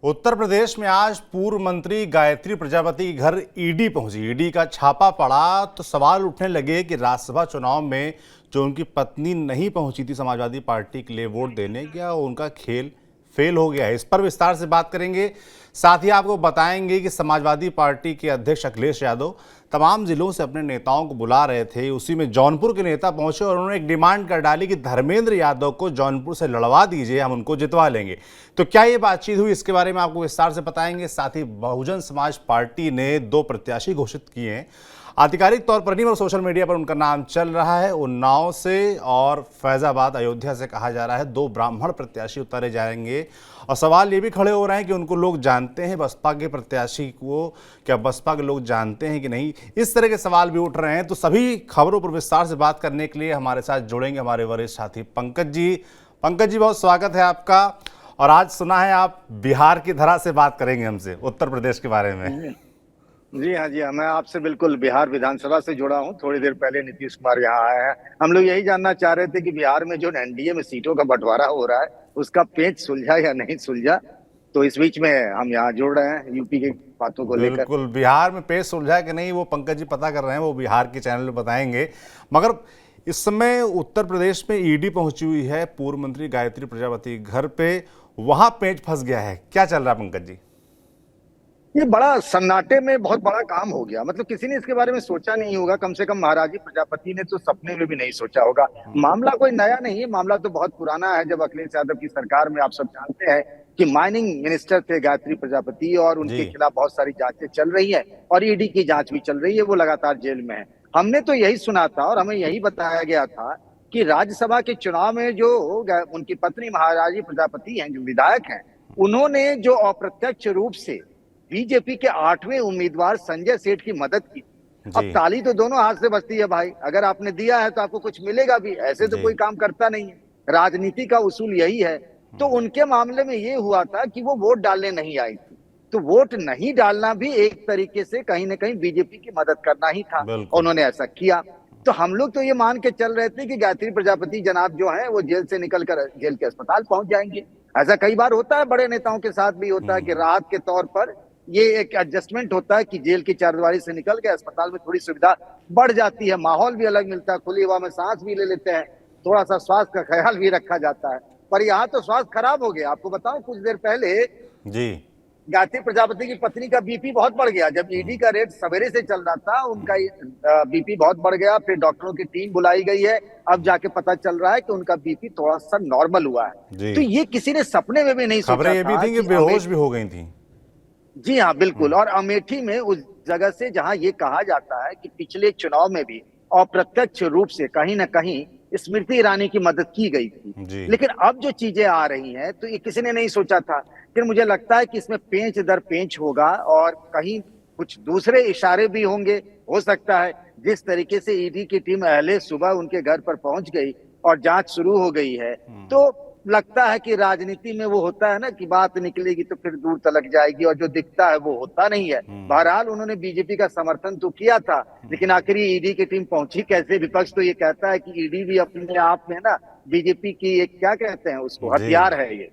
उत्तर प्रदेश में आज पूर्व मंत्री गायत्री प्रजापति के घर ईडी पहुंची। ईडी का छापा पड़ा तो सवाल उठने लगे कि राज्यसभा चुनाव में जो उनकी पत्नी नहीं पहुंची थी समाजवादी पार्टी के लिए वोट देने, क्या उनका खेल फेल हो गया है। इस पर विस्तार से बात करेंगे। साथ ही आपको बताएंगे कि समाजवादी पार्टी के अध्यक्ष अखिलेश यादव तमाम जिलों से अपने नेताओं को बुला रहे थे। उसी में जौनपुर के नेता पहुंचे और उन्होंने एक डिमांड कर डाली कि धर्मेंद्र यादव को जौनपुर से लड़वा दीजिए, हम उनको जितवा लेंगे। तो क्या ये बातचीत हुई, इसके बारे में आपको विस्तार से बताएंगे। साथ ही बहुजन समाज पार्टी ने 2 प्रत्याशी घोषित किए हैं। आधिकारिक तौर पर नहीं और सोशल मीडिया पर उनका नाम चल रहा है। उन्नाव से और फैजाबाद अयोध्या से कहा जा रहा है 2 ब्राह्मण प्रत्याशी उतारे जाएंगे। और सवाल ये भी खड़े हो रहे हैं कि उनको लोग जानते हैं, बसपा के प्रत्याशी को क्या बसपा के लोग जानते हैं कि नहीं। इस तरह के सवाल भी उठ रहे हैं। तो सभी खबरों पर विस्तार से बात करने के लिए हमारे साथ जुड़ेंगे हमारे वरिष्ठ साथी पंकज जी। पंकज जी, बहुत स्वागत है आपका। और आज सुना है आप बिहार की धरा से बात करेंगे हमसे, उत्तर प्रदेश के बारे में। जी हाँ, मैं आपसे बिल्कुल बिहार विधानसभा से जुड़ा हूँ। थोड़ी देर पहले नीतीश कुमार यहाँ आए हैं। हम लोग यही जानना चाह रहे थे कि बिहार में जो एनडीए में सीटों का बंटवारा हो रहा है उसका पेच सुलझा या नहीं सुलझा। तो इस बीच में हम यहाँ जुड़ रहे हैं यूपी की बातों को लेकर। बिल्कुल, बिहार में पेच सुलझा कि नहीं वो पंकज जी पता कर रहे हैं, वो बिहार के चैनल में बताएंगे। मगर इस समय उत्तर प्रदेश में ईडी पहुंची हुई है पूर्व मंत्री गायत्री प्रजापति घर पे, वहां पेच फंस गया है। क्या चल रहा है पंकज जी? ये बड़ा सन्नाटे में बहुत बड़ा काम हो गया। मतलब किसी ने इसके बारे में सोचा नहीं होगा। कम से कम महाराजी प्रजापति ने तो सपने में भी नहीं सोचा होगा। मामला कोई नया नहीं है, मामला तो बहुत पुराना है। जब अखिलेश यादव की सरकार में, आप सब जानते हैं कि माइनिंग मिनिस्टर थे गायत्री प्रजापति और उनके खिलाफ बहुत सारी जांचें चल रही है और ईडी की जांच भी चल रही है। वो लगातार जेल में है। हमने तो यही सुना था और हमें यही बताया गया था कि राज्यसभा के चुनाव में जो उनकी पत्नी महाराजी प्रजापति हैं, जो विधायक हैं, उन्होंने जो अप्रत्यक्ष रूप से बीजेपी के 8वें उम्मीदवार संजय सेठ की मदद की। अब ताली तो दोनों हाथ से बजती है भाई। अगर आपने दिया है तो आपको कुछ मिलेगा भी। ऐसे तो कोई काम करता नहीं है। राजनीति का उसूल यही है। तो उनके मामले में ये हुआ था कि वो वोट डालने नहीं आई थी। तो वोट नहीं डालना भी एक तरीके से कहीं ना कहीं बीजेपी की मदद करना ही था। उन्होंने ऐसा किया। तो हम लोग तो ये मान के चल रहे थे कि गायत्री प्रजापति जनाब जो है वो जेल से निकलकर जेल के अस्पताल पहुंच जाएंगे। ऐसा कई बार होता है, बड़े नेताओं के साथ भी होता है कि राहत के तौर पर ये एक एडजस्टमेंट होता है कि जेल की चारदीवारी से निकल के अस्पताल में थोड़ी सुविधा बढ़ जाती है, माहौल भी अलग मिलता है, खुली हवा में सांस भी ले लेते हैं, थोड़ा सा स्वास्थ्य का ख्याल भी रखा जाता है। पर यहाँ तो स्वास्थ्य खराब हो गया। आपको बताऊं, कुछ देर पहले गायत्री प्रजापति की पत्नी का बीपी बहुत बढ़ गया। जब ईडी का रेड सवेरे से चल रहा था, उनका बीपी बहुत बढ़ गया। फिर डॉक्टरों की टीम बुलाई गई है। अब जाके पता चल रहा है कि उनका बीपी थोड़ा सा नॉर्मल हुआ है। तो ये किसी ने सपने में भी नहीं सोचा था। खबरें ये भी थी कि बेहोश भी हो गई थी। जी हाँ, बिल्कुल। और अमेठी में उस जगह से जहां ये कहा जाता है कि पिछले चुनाव में भी अप्रत्यक्ष रूप से कहीं ना कहीं स्मृति ईरानी की मदद की गई थी। लेकिन अब जो चीजें आ रही हैं तो ये किसी ने नहीं सोचा था। फिर मुझे लगता है कि इसमें पेंच दर पेंच होगा और कहीं कुछ दूसरे इशारे भी होंगे। हो सकता है जिस तरीके से ईडी की टीम अहले सुबह उनके घर पर पहुंच गई और जांच शुरू हो गई है, तो लगता है कि राजनीति में वो होता है ना कि बात निकलेगी तो फिर दूर तलक जाएगी और जो दिखता है वो होता नहीं है। बहरहाल उन्होंने बीजेपी का समर्थन तो किया था, लेकिन आखिरी ईडी की टीम पहुंची कैसे? विपक्ष तो ये कहता है कि ईडी भी अपने आप में ना बीजेपी की एक, क्या कहते हैं उसको, हथियार है ये।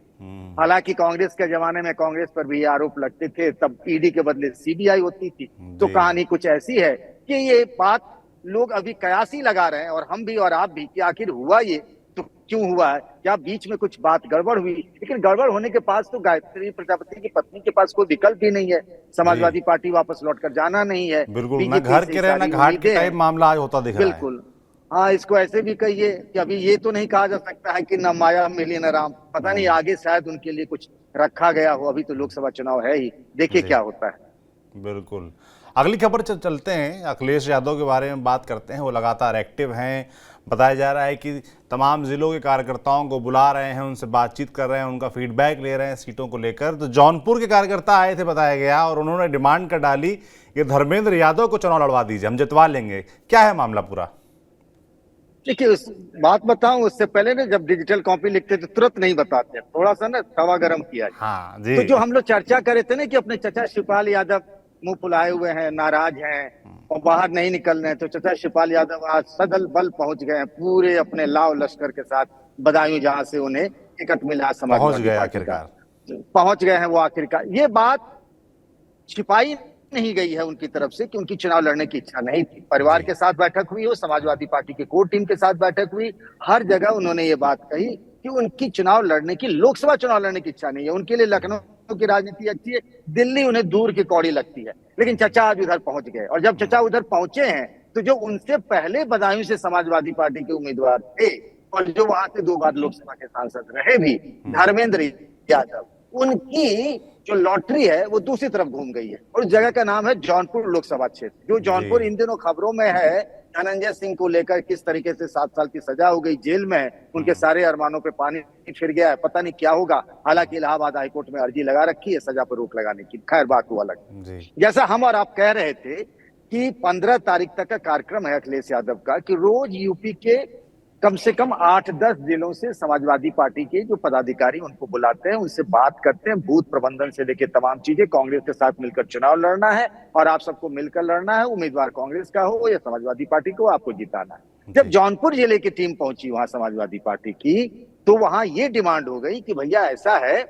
हालांकि कांग्रेस के जमाने में कांग्रेस पर भी आरोप लगते थे, तब ईडी के बदले सीबीआई होती थी। तो कहानी कुछ ऐसी है कि ये बात लोग अभी कयास ही लगा रहे हैं, और हम भी और आप भी, कि आखिर हुआ ये तो क्यों हुआ है, क्या बीच में कुछ बात गड़बड़ हुई? लेकिन गड़बड़ होने के पास तो गायत्री प्रजापति की पत्नी के पास कोई विकल्प भी नहीं है। समाजवादी पार्टी वापस लौटकर जाना नहीं है। बिल्कुल, ना घर के रहे ना घाट के टाइप मामला आज होता दिख रहा है। बिल्कुल हाँ, इसको ऐसे भी कहिए कि अभी ये तो नहीं कहा जा सकता है कि न माया मिली न राम। पता नहीं आगे शायद उनके लिए कुछ रखा गया हो। अभी तो लोकसभा चुनाव है ही, देखिए क्या होता है। बिल्कुल। अगली खबर चलते हैं, अखिलेश यादव के बारे में बात करते हैं। वो लगातार एक्टिव हैं। बताया जा रहा है कि तमाम जिलों के कार्यकर्ताओं को बुला रहे हैं, उनसे बातचीत कर रहे हैं, उनका फीडबैक ले रहे हैं सीटों को लेकर। तो जौनपुर के कार्यकर्ता आए थे बताया गया, और उन्होंने डिमांड कर डाली कि धर्मेंद्र यादव को चुनाव लड़वा दीजिए, हम जितवा लेंगे। क्या है मामला पूरा? देखिए, उस बात बताऊं, उससे पहले ना जब डिजिटल कॉपी लिखते तो तुरंत नहीं बताते, थोड़ा सा ना तवा गरम किया जाए। हाँ जी। तो जो हम लोग चर्चा करे थे ना कि अपने चचा शिवपाल यादव मुंह फुलाए हुए हैं, नाराज हैं और बाहर नहीं निकल रहे हैं, तो चचा शिवपाल यादव आज सदल बल पहुंच गए हैं पूरे अपने लाव लश्कर के साथ। बदायूं जहां से उन्हें टिकट मिला समाजवादी पार्टी का। पहुंच गए हैं वो आखिरकार। ये बात छिपाई नहीं गई है उनकी तरफ से कि उनकी चुनाव लड़ने की इच्छा नहीं थी। परिवार जी। के साथ बैठक हुई हो, समाजवादी पार्टी की कोर टीम के साथ बैठक हुई, हर जगह उन्होंने ये बात कही कि उनकी चुनाव लड़ने की, लोकसभा चुनाव लड़ने की इच्छा नहीं है। उनके लिए लखनऊ की राजनीति अच्छी है, दिल्ली उन्हें दूर की कौड़ी लगती है। लेकिन चचा आज उधर पहुंच गए, और जब चचा उधर पहुंचे हैं तो जो उनसे पहले बदायूं से समाजवादी पार्टी के उम्मीदवार थे और जो वहां से 2 बार लोकसभा के सांसद रहे भी, धर्मेंद्र यादव, उनकी जो लॉटरी है वो दूसरी तरफ घूम गई है। और उस जगह का नाम है जौनपुर लोकसभा क्षेत्र, जो जौनपुर इन दिनों खबरों में है। धनंजय सिंह को लेकर किस तरीके से 7 साल की सजा हो गई, जेल में है, उनके सारे अरमानों पे पानी फिर गया है, पता नहीं क्या होगा। हालांकि इलाहाबाद हाईकोर्ट में अर्जी लगा रखी है सजा पर रोक लगाने की, खैर बात वो अलग। जैसा हम और आप कह रहे थे कि 15 तारीख तक का कार्यक्रम है अखिलेश यादव का, कि रोज यूपी के कम से कम 8-10 जिलों से समाजवादी पार्टी के जो पदाधिकारी उनको बुलाते हैं, उनसे बात करते हैं, बूथ प्रबंधन से लेकर तमाम चीजें। कांग्रेस के साथ मिलकर चुनाव लड़ना है और आप सबको मिलकर लड़ना है, उम्मीदवार कांग्रेस का हो या समाजवादी पार्टी को, आपको जिताना है। जब जौनपुर जिले की टीम पहुंची वहां समाजवादी पार्टी की, तो वहां ये डिमांड हो गई कि भैया ऐसा है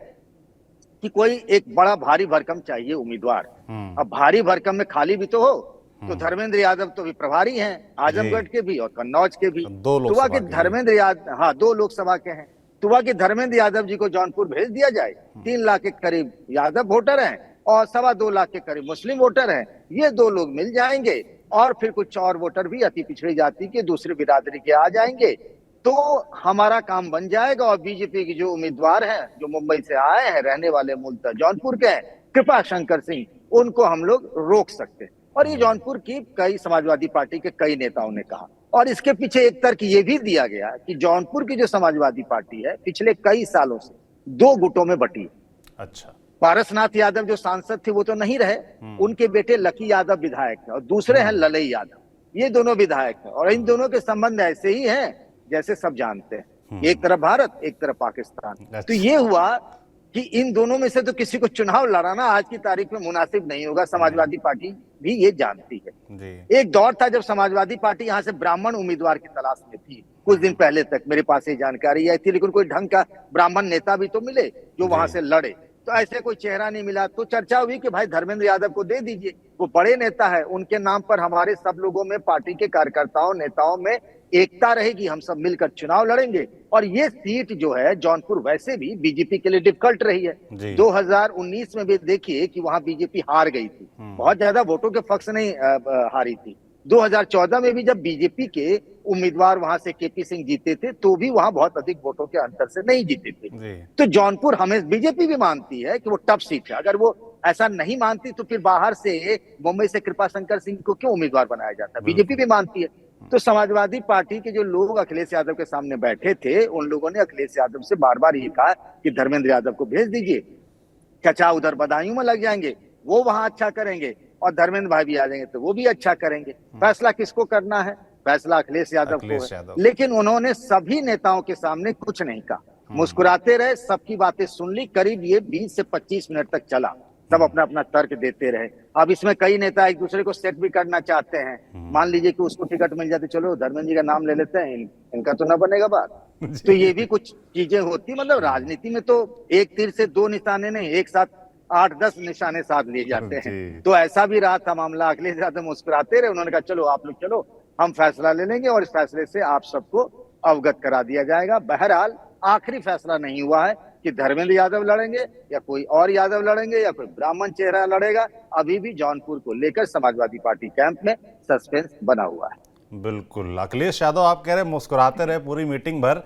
कि कोई एक बड़ा भारी भरकम चाहिए उम्मीदवार। अब भारी भरकम में खाली भी तो हो, तो धर्मेंद्र यादव तो भी प्रभारी हैं, आजमगढ़ के भी और कन्नौज के भी। तुआ के धर्मेंद्र यादव, हाँ 2 लोकसभा के हैं। तुआ के धर्मेंद्र यादव जी को जौनपुर भेज दिया जाए। 3 लाख के करीब यादव वोटर हैं और 2.25 लाख के करीब मुस्लिम वोटर हैं। ये 2 लोग मिल जाएंगे और फिर कुछ और वोटर भी अति पिछड़ी जाति के दूसरे बिरादरी के आ जाएंगे, तो हमारा काम बन जाएगा। और बीजेपी के जो उम्मीदवार हैं, जो मुंबई से आए हैं, रहने वाले मूलतः जौनपुर के हैं, कृपा शंकर सिंह, उनको हम लोग रोक सकते हैं। और ये जौनपुर की कई समाजवादी पार्टी के कई नेताओं ने कहा। और इसके पीछे एक तर्क ये भी दिया गया कि जौनपुर की जो समाजवादी पार्टी है पिछले कई सालों से 2 गुटों में बटी है। अच्छा। पारसनाथ यादव जो सांसद थे वो तो नहीं रहे, उनके बेटे लकी यादव विधायक है और दूसरे हैं ललई यादव, ये दोनों विधायक हैं। और इन दोनों के संबंध ऐसे ही हैं जैसे सब जानते हैं, एक तरफ भारत, एक तरफ पाकिस्तान। तो ये हुआ कि इन दोनों में से तो किसी को चुनाव लड़ाना आज की तारीख में मुनासिब नहीं होगा। समाजवादी पार्टी भी ये जानती है। जी। एक दौर था जब समाजवादी पार्टी यहाँ से ब्राह्मण उम्मीदवार की तलाश में थी। कुछ दिन पहले तक मेरे पास ये जानकारी आई थी, लेकिन कोई ढंग का ब्राह्मण नेता भी तो मिले जो वहां से लड़े। तो ऐसे कोई चेहरा नहीं मिला, तो चर्चा हुई कि भाई धर्मेंद्र यादव को दे दीजिए, वो बड़े नेता है, उनके नाम पर हमारे सब लोगों में, पार्टी के कार्यकर्ताओं नेताओं में एकता रहेगी, हम सब मिलकर चुनाव लड़ेंगे। और ये सीट जो है जौनपुर वैसे भी बीजेपी के लिए डिफिकल्ट रही है। 2019 में भी देखिए कि वहां बीजेपी हार गई थी, बहुत ज्यादा वोटों के फक्स नहीं हारी थी। 2014 में भी जब बीजेपी के उम्मीदवार वहां से केपी सिंह जीते थे तो भी वहां बहुत अधिक वोटों के अंतर से नहीं जीते थे। तो जौनपुर हमें बीजेपी भी मानती है कि वो टफ सीट है। अगर वो ऐसा नहीं मानती तो फिर बाहर से, मुंबई से कृपा शंकर सिंह को क्यों उम्मीदवार बनाया जाता? बीजेपी भी मानती है। तो समाजवादी पार्टी के जो लोग अखिलेश यादव के सामने बैठे थे, उन लोगों ने अखिलेश यादव से बार बार ये कहा कि धर्मेंद्र यादव को भेज दीजिए, चचा उधर बदायूं में लग जाएंगे, वो वहां अच्छा करेंगे, और धर्मेंद्र भाई भी आ जाएंगे तो वो भी अच्छा करेंगे। फैसला किसको करना है? फैसला अखिलेश यादव को है। लेकिन उन्होंने सभी नेताओं के सामने कुछ नहीं कहा, मुस्कुराते रहे, सबकी बातें सुन ली। करीब ये 20 से 25 मिनट तक चला, सब अपना अपना तर्क देते रहे। अब इसमें कई नेता एक दूसरे को सेट भी करना चाहते हैं। मान लीजिए कि उसको टिकट मिल जाती, चलो धर्मेंद्र जी का नाम ले लेते हैं, इनका तो ना बनेगा बात। तो ये भी कुछ चीजें होती, मतलब राजनीति में तो एक तीर से 2 निशाने नहीं, एक साथ 8-10 निशाने साथ लिए जाते हैं। तो ऐसा भी रहा था मामला। अखिलेश यादव मुस्कुराते रहे, उन्होंने कहा चलो आप लोग चलो, हम फैसला ले लेंगे और इस फैसले से आप सबको अवगत करा दिया जाएगा। बहरहाल आखिरी फैसला नहीं हुआ है कि धर्मेंद्र यादव लड़ेंगे या कोई और यादव लड़ेंगे या कोई ब्राह्मण चेहरा लड़ेगा। अभी भी जौनपुर को लेकर समाजवादी पार्टी कैंप में सस्पेंस बना हुआ है। बिल्कुल, अखिलेश यादव आप कह रहे हैं मुस्कुराते रहे पूरी मीटिंग भर,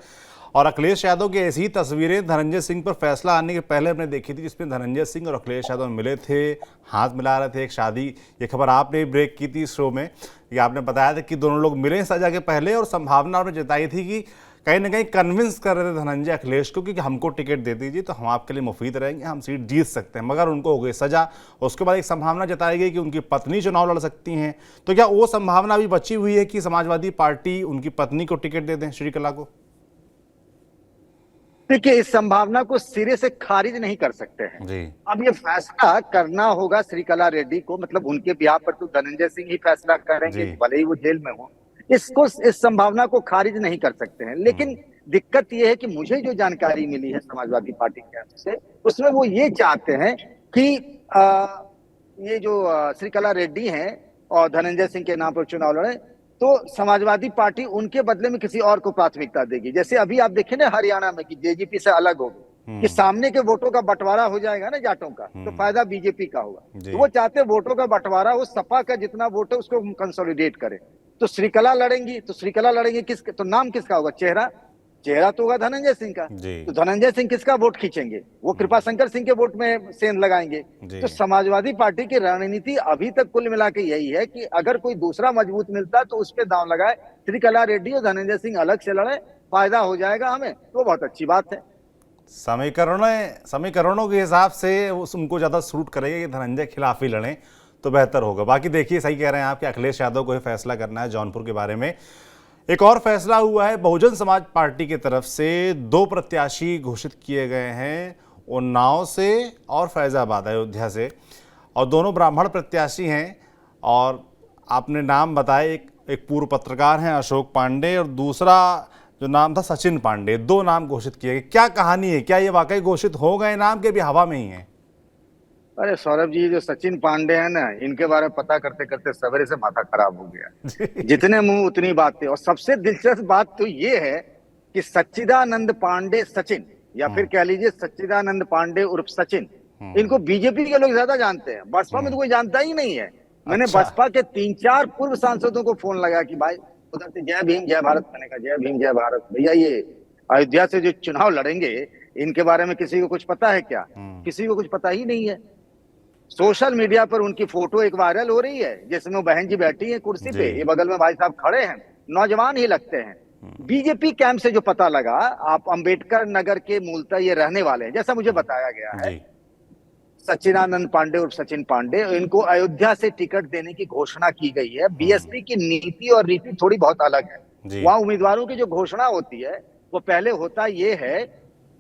और अखिलेश यादव की ऐसी ही तस्वीरें धनंजय सिंह पर फैसला आने के पहले हमने देखी थी, जिसमें धनंजय सिंह और अखिलेश यादव मिले थे, हाथ मिला रहे थे, एक शादी, ये खबर आपने ब्रेक की थी इस शो में। ये आपने बताया था कि दोनों लोग मिले सजा के पहले, और संभावना उन्होंने जताई थी कि कहीं ना कहीं कन्विंस कर रहे थे धनंजय अखिलेश को कि हमको टिकट दे दीजिए तो हम आपके लिए मुफीद रहेंगे, हम सीट जीत सकते हैं। मगर उनको हो गई सजा। उसके बाद एक संभावना जताई गई कि उनकी पत्नी चुनाव लड़ सकती हैं। तो क्या वो संभावना अभी बची हुई है कि समाजवादी पार्टी उनकी पत्नी को टिकट दे दें, श्रीकला को? देखिए, इस संभावना को सिरे से खारिज नहीं कर सकते हैं जी। अब ये फैसला करना होगा श्रीकला रेड्डी को, मतलब उनके ब्याह पर तो धनंजय सिंह ही फैसला करेंगे, भले ही वो जेल में हो। इस संभावना को खारिज नहीं कर सकते हैं। लेकिन दिक्कत ये है कि मुझे जो जानकारी मिली है समाजवादी पार्टी के कैंप से, उसमें वो ये चाहते हैं कि ये जो श्रीकला रेड्डी हैं और धनंजय सिंह के नाम पर चुनाव लड़े, तो समाजवादी पार्टी उनके बदले में किसी और को प्राथमिकता देगी। जैसे अभी आप देखें ना हरियाणा में कि जेजेपी से अलग हो गई, कि सामने के वोटों का बंटवारा हो जाएगा ना जाटों का, तो फायदा बीजेपी का होगा। तो वो चाहते हैं वोटों का बंटवारा हो, सपा का जितना वोट है उसको कंसोलिडेट करे। तो श्रीकला लड़ेंगी, तो श्रीकला लड़ेंगी किस, तो नाम किसका होगा? चेहरा तो होगा धनंजय सिंह का। तो धनंजय सिंह किसका वोट खींचेंगे? वो कृपा शंकर सिंह के वोट में सेंध लगाएंगे। तो समाजवादी पार्टी की रणनीति अभी तक कुल मिला के यही है कि अगर कों दूसरा मजबूत मिलता तो उस पर दांव लगाए, श्रीकला रेड्डी और धनंजय सिंह अलग से लड़े, फायदा हो जाएगा हमें, तो बहुत अच्छी बात है। समीकरणों के हिसाब से उनको ज्यादा सूट करेगा कि धनंजय खिलाफ ही लड़ें तो बेहतर होगा। बाकी देखिए, सही कह रहे हैं आप कि अखिलेश यादव को ही फैसला करना है जौनपुर के बारे में। एक और फैसला हुआ है, बहुजन समाज पार्टी की तरफ से 2 प्रत्याशी घोषित किए गए हैं, उन्नाव से और फैजाबाद अयोध्या से, और दोनों ब्राह्मण प्रत्याशी हैं। और आपने नाम बताए, एक पूर्व पत्रकार हैं अशोक पांडे और दूसरा जो नाम था सचिन पांडे। 2 नाम घोषित किए गए। क्या कहानी है? क्या ये वाकई घोषित हो गए नाम के भी हवा में ही हैं? अरे सौरभ जी, जो सचिन पांडे हैं ना, इनके बारे में पता करते करते सवेरे से माथा खराब हो गया। जितने मुंह उतनी बातें। और सबसे दिलचस्प बात तो ये है कि सच्चिदानंद पांडे सचिन, या फिर कह लीजिए सच्चिदानंद पांडे उर्फ सचिन, इनको बीजेपी के लोग ज्यादा जानते हैं, बसपा में तो कोई जानता ही नहीं है। मैंने बसपा के 3-4 पूर्व सांसदों को फोन लगा कि भाई उधर से जय भीम जय भारत, मैंने कहा जय भीम जय भारत, भैया ये अयोध्या से जो चुनाव लड़ेंगे इनके बारे में किसी को कुछ पता है क्या? किसी को कुछ पता ही नहीं है। सोशल मीडिया पर उनकी फोटो एक वायरल हो रही है जिसमें वो बहन जी बैठी है कुर्सी पे, ये बगल में भाई साहब खड़े हैं, नौजवान ही लगते हैं। बीजेपी कैंप से जो पता लगा, आप अंबेडकर नगर के मूलतः ये रहने वाले हैं, जैसा मुझे बताया गया है। सच्चिदानंद पांडे और सचिन पांडे, इनको अयोध्या से टिकट देने की घोषणा की गई है। बीएसपी की नीति और रीति थोड़ी बहुत अलग है। वहां उम्मीदवारों की जो घोषणा होती है वो पहले होता ये है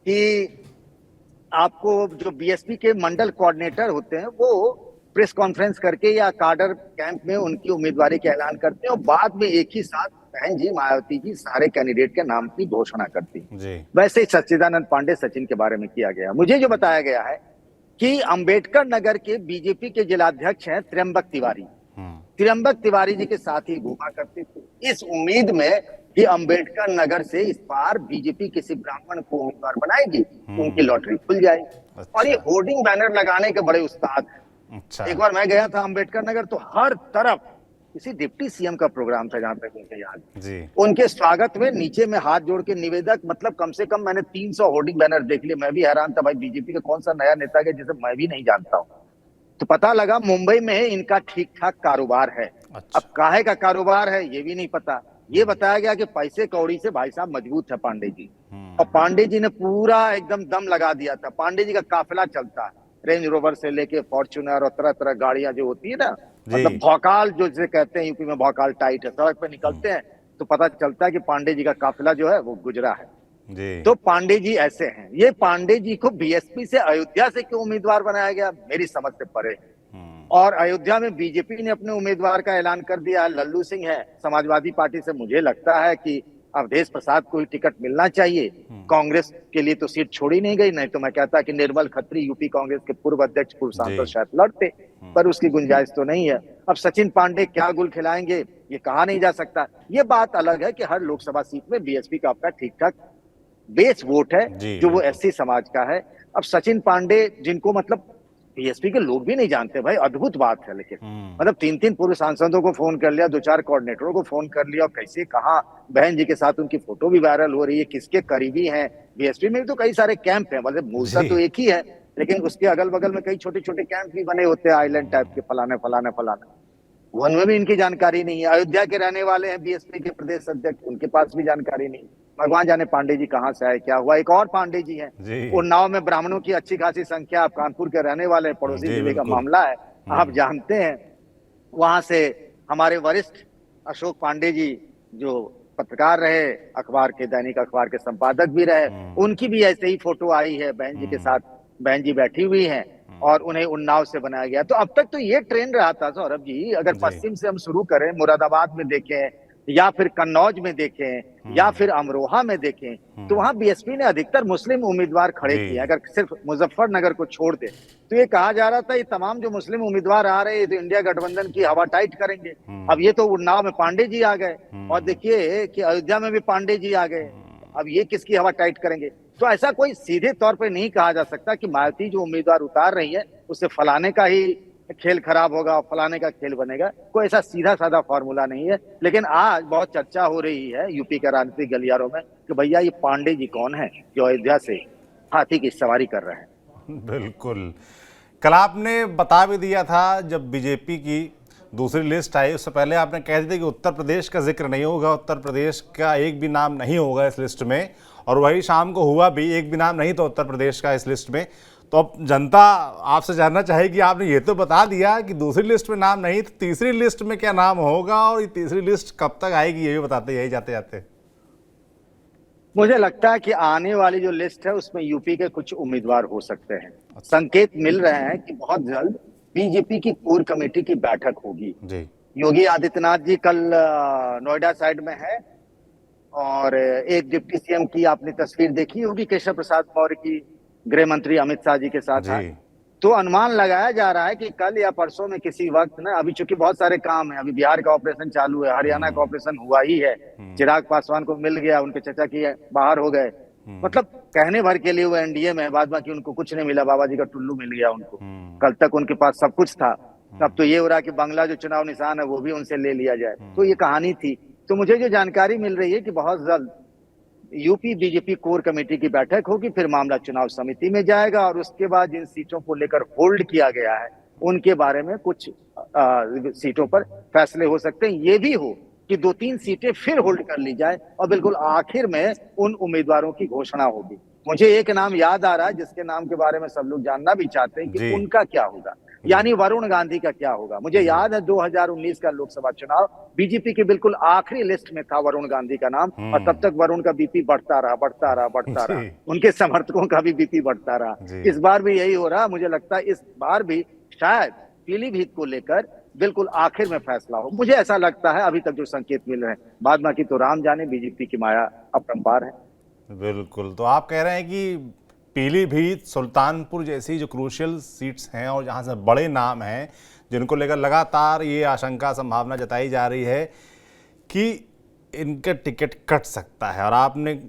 कि आपको जो बीएसपी के मंडल कोऑर्डिनेटर होते हैं वो प्रेस कॉन्फ्रेंस करके या कार्डर कैंप में उनकी उम्मीदवारी का ऐलान करते हैं, और बाद में एक ही साथ बहन जी मायावती जी सारे कैंडिडेट के नाम की घोषणा करती है। वैसे ही सच्चिदानंद पांडे सचिन के बारे में किया गया। मुझे जो बताया गया है कि अंबेडकर नगर के बीजेपी के जिलाध्यक्ष हैं त्र्यंबक तिवारी। त्र्यंबक तिवारी जी के साथ ही घूमा करते थे, इस उम्मीद में कि अंबेडकर नगर से इस बार बीजेपी किसी ब्राह्मण को उम्मीदवार बनाएगी, उनकी लॉटरी खुल जाएगी। और ये होर्डिंग बैनर लगाने के बड़े उस्ताद हैं। एक बार मैं गया था अंबेडकर नगर, तो हर तरफ किसी डिप्टी सीएम का प्रोग्राम था, जहां तक मुझे याद, उनके स्वागत में नीचे में हाथ जोड़ के निवेदक, मतलब कम से कम मैंने 300 होर्डिंग बैनर देख लिए। मैं भी हैरान था, भाई बीजेपी का कौन सा नया नेता है जिसे मैं भी नहीं जानता हूँ। तो पता लगा मुंबई में इनका ठीक ठाक कारोबार है। अब काहे का कारोबार है ये भी नहीं पता। ये बताया गया कि पैसे कौड़ी से भाई साहब मजबूत है पांडे जी, और पांडे जी ने पूरा एकदम दम लगा दिया था। पांडे जी का काफिला चलता है, रेंज रोवर से लेके फॉर्च्यूनर और तरह तरह गाड़ियां जो होती है ना, मतलब भौकाल जो जिसे कहते हैं, यूपी में भौकाल टाइट है, सड़क पे निकलते हैं तो पता चलता है कि पांडे जी का काफिला जो है वो गुजरा है। तो पांडे जी ऐसे हैं। ये पांडे जी को बीएसपी से अयोध्या से क्यों उम्मीदवार बनाया गया, मेरी समझ से परे। और अयोध्या में बीजेपी ने अपने उम्मीदवार का ऐलान कर दिया, लल्लू सिंह है। समाजवादी पार्टी से मुझे लगता है कि अवधेश प्रसाद को ही टिकट मिलना चाहिए। कांग्रेस के लिए तो सीट छोड़ी नहीं गई, नहीं तो मैं कहता कि निर्मल खत्री यूपी कांग्रेस के पूर्व अध्यक्ष पूर्व सांसद शायद लड़ते, पर उसकी गुंजाइश तो नहीं है। अब सचिन पांडे क्या गुल खिलाएंगे ये कहा नहीं जा सकता। ये बात अलग है कि हर लोकसभा सीट में बीएसपी का अपना ठीक ठाक बेस वोट है जो वो एससी समाज का है। अब सचिन पांडे जिनको मतलब बीएसपी के लोग भी नहीं जानते, भाई अद्भुत बात है। लेकिन मतलब 3-3 पूर्व सांसदों को फोन कर लिया, 2-4 कोऑर्डिनेटरों को फोन कर लिया, और कैसे कहा बहन जी के साथ उनकी फोटो भी वायरल हो रही है, किसके करीबी हैं। बीएसपी में भी तो कई सारे कैंप हैं, मतलब मूलतः तो एक ही है, लेकिन उसके अगल बगल में कई छोटे छोटे कैंप भी बने होते हैं, आइलैंड टाइप के, फलाने फलाने फलाने। उनमें भी इनकी जानकारी नहीं है। अयोध्या के रहने वाले हैं बीएसपी के प्रदेश अध्यक्ष, उनके पास भी जानकारी नहीं। भगवान जाने पांडे जी कहाँ से आए, क्या हुआ। एक और पांडे जी हैं उन्नाव में, ब्राह्मणों की अच्छी खासी संख्या, आप कानपुर के रहने वाले, पड़ोसी जिले का मामला है, आप जानते हैं। वहां से हमारे वरिष्ठ अशोक पांडे जी जो पत्रकार रहे, अखबार के, दैनिक अखबार के संपादक भी रहे, उनकी भी ऐसे ही फोटो आई है बहन जी के साथ, बहन जी बैठी हुई हैं और उन्हें उन्नाव से बनाया गया। तो अब तक तो ये ट्रेंड रहा था सौरभ जी, अगर पश्चिम से हम शुरू करें, मुरादाबाद में देखें, या फिर कन्नौज में देखें या फिर अमरोहा में देखें, तो वहां बीएसपी ने अधिकतर मुस्लिम उम्मीदवार खड़े जी। किए। अगर सिर्फ मुजफ्फरनगर को छोड़ दे तो ये कहा जा रहा था ये तमाम जो मुस्लिम उम्मीदवार आ रहे हैं तो इंडिया गठबंधन की हवा टाइट करेंगे। अब ये तो उन्नाव में पांडे जी आ गए और देखिए कि अयोध्या में भी पांडे जी आ गए। अब ये किसकी हवा टाइट करेंगे? तो ऐसा कोई सीधे तौर पे नहीं कहा जा सकता कि मायावती जो उम्मीदवार उतार रही है उससे फलाने का ही खेल खराब होगा और फलाने का खेल बनेगा। कोई ऐसा सीधा साधा फॉर्मूला नहीं है। लेकिन आज बहुत चर्चा हो रही है यूपी के राजनीतिक गलियारों में कि भैया ये पांडे जी कौन है जो अयोध्या से हाथी की सवारी कर रहे हैं। बिल्कुल। कल आपने बता भी दिया था जब बीजेपी की दूसरी लिस्ट आई उससे पहले आपने कह दिया कि उत्तर प्रदेश का जिक्र नहीं होगा, उत्तर प्रदेश का एक भी नाम नहीं होगा इस लिस्ट में, और वही शाम को हुआ भी, एक भी नाम नहीं था उत्तर प्रदेश का इस लिस्ट में। तो अब जनता आपसे जानना चाहेगी, आपने ये तो बता दिया कि दूसरी लिस्ट में नाम नहीं, तो तीसरी लिस्ट में क्या नाम होगा और ये तीसरी लिस्ट कब तक आएगी ये भी बताते यही जाते जाते। मुझे लगता है कि आने वाली जो लिस्ट है उसमें यूपी के कुछ उम्मीदवार हो सकते हैं। संकेत मिल रहे हैं कि बहुत जल्द बीजेपी की कोर कमेटी की बैठक होगी। जी। योगी आदित्यनाथ जी कल नोएडा साइड में है और एक डिप्टी सीएम की आपने तस्वीर देखी होगी केशव प्रसाद मौर्य की गृह मंत्री अमित शाह जी के साथ है। जी। तो अनुमान लगाया जा रहा है कि कल या परसों में किसी वक्त ना, अभी चूंकि बहुत सारे काम है, अभी बिहार का ऑपरेशन चालू है, हरियाणा का ऑपरेशन हुआ ही है, चिराग पासवान को मिल गया, उनके चचा की बाहर हो गए, मतलब कहने भर के लिए वो एनडीए में है, बाद बाकी उनको कुछ नहीं मिला, बाबा जी का टुल्लू मिल गया उनको। कल तक उनके पास सब कुछ था, अब तो ये हो रहा कि बंगला जो चुनाव निशान है वो भी उनसे ले लिया जाए। तो ये कहानी थी। तो मुझे जो जानकारी मिल रही है कि बहुत जल्द यूपी बीजेपी कोर कमेटी की बैठक होगी, फिर मामला चुनाव समिति में जाएगा और उसके बाद जिन सीटों को लेकर होल्ड किया गया है उनके बारे में कुछ सीटों पर फैसले हो सकते हैं। ये भी हो कि 2-3 सीटें फिर होल्ड कर ली जाए और बिल्कुल आखिर में उन उम्मीदवारों की घोषणा होगी। मुझे एक नाम याद आ रहा है जिसके नाम के बारे में सब लोग जानना भी चाहते हैं कि उनका क्या होगा, यानी वरुण गांधी का क्या होगा। मुझे याद है 2019 का लोकसभा चुनाव, बीजेपी की बिल्कुल आखिरी लिस्ट में था वरुण गांधी का नाम और तब तक वरुण का बीपी बढ़ता रहा, उनके समर्थकों का भी बीपी बढ़ता रहा। इस बार भी यही हो रहा। मुझे लगता है इस बार भी शायद पीलीभीत को लेकर बिल्कुल आखिर में फैसला हो, मुझे ऐसा लगता है अभी तक जो संकेत मिल रहे हैं। बाद बाकी तो राम जाने, बीजेपी की माया अपरंपार है। बिल्कुल। तो आप कह रहे हैं कि पीलीभीत, सुल्तानपुर जैसी जो क्रूशियल सीट्स हैं और जहां से बड़े नाम हैं जिनको लेकर लगातार ये आशंका संभावना जताई जा रही है कि इनका टिकट कट सकता है, और आपने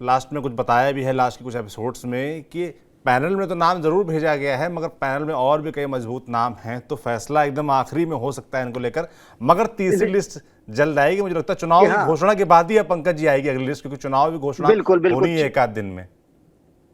लास्ट में कुछ बताया भी है, लास्ट के कुछ एपिसोड्स में, कि पैनल में तो नाम जरूर भेजा गया है मगर पैनल में और भी कई मजबूत नाम हैं, तो फैसला एकदम आखिरी में हो सकता है इनको लेकर। मगर तीसरी लिस्ट जल्द आएगी, मुझे लगता है चुनाव की घोषणा के बाद ही अब पंकज जी आएगी अगली लिस्ट, क्योंकि चुनाव की घोषणा होनी है एक आध दिन में।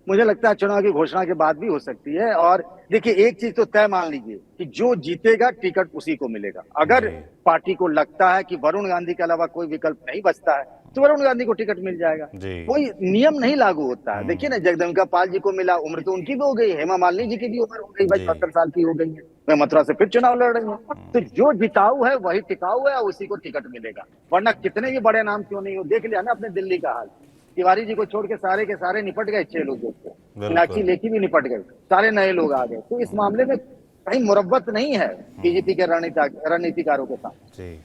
मुझे लगता है चुनाव की घोषणा के बाद भी हो सकती है। और देखिए एक चीज तो तय मान लीजिए कि जो जीतेगा टिकट उसी को मिलेगा। अगर पार्टी को लगता है कि वरुण गांधी के अलावा कोई विकल्प नहीं बचता है तो वरुण गांधी को टिकट मिल जाएगा। कोई नियम नहीं लागू होता है। देखिए ना, जगदम्बिका पाल जी को मिला, उम्र तो उनकी भी हो गई, हेमा मालिनी जी की भी उम्र हो गई, भाई 70 साल की हो गई है, वे मथुरा से फिर चुनाव लड़ रही है। तो जो जिताऊ है वही टिकाऊ है, उसी को टिकट मिलेगा। वरना कितने भी बड़े नाम क्यों नहीं हो, देख लिया ना अपने दिल्ली का हाल, तिवारी जी को छोड़ के सारे के सारे निपट गए, 6 लोग जो मीनाक्षी लेखी भी निपट गए, सारे नए लोग आ गए। तो इस मामले में कहीं मुरब्बत नहीं है बीजेपी के रणनीतिकारों के साथ। जी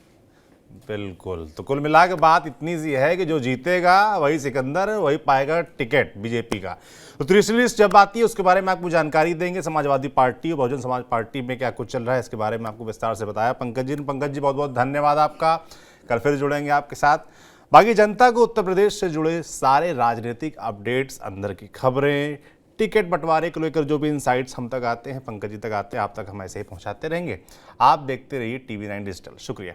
बिल्कुल। तो कुल मिला के बात इतनी सी है कि जो जीतेगा वही सिकंदर, वही पाएगा टिकट बीजेपी का। तो तीसरी लिस्ट जब आती है उसके बारे में आपको जानकारी देंगे। समाजवादी पार्टी और बहुजन समाज पार्टी में क्या कुछ चल रहा है इसके बारे में आपको विस्तार से बताया पंकज जी ने। पंकज जी बहुत बहुत धन्यवाद आपका, कल फिर जुड़ेंगे आपके साथ। बाकी जनता को उत्तर प्रदेश से जुड़े सारे राजनीतिक अपडेट्स, अंदर की खबरें, टिकट बंटवारे को लेकर जो भी इनसाइट्स हम तक आते हैं, पंकज जी तक आते हैं, आप तक हम ऐसे ही पहुंचाते रहेंगे। आप देखते रहिए TV9 डिजिटल। शुक्रिया।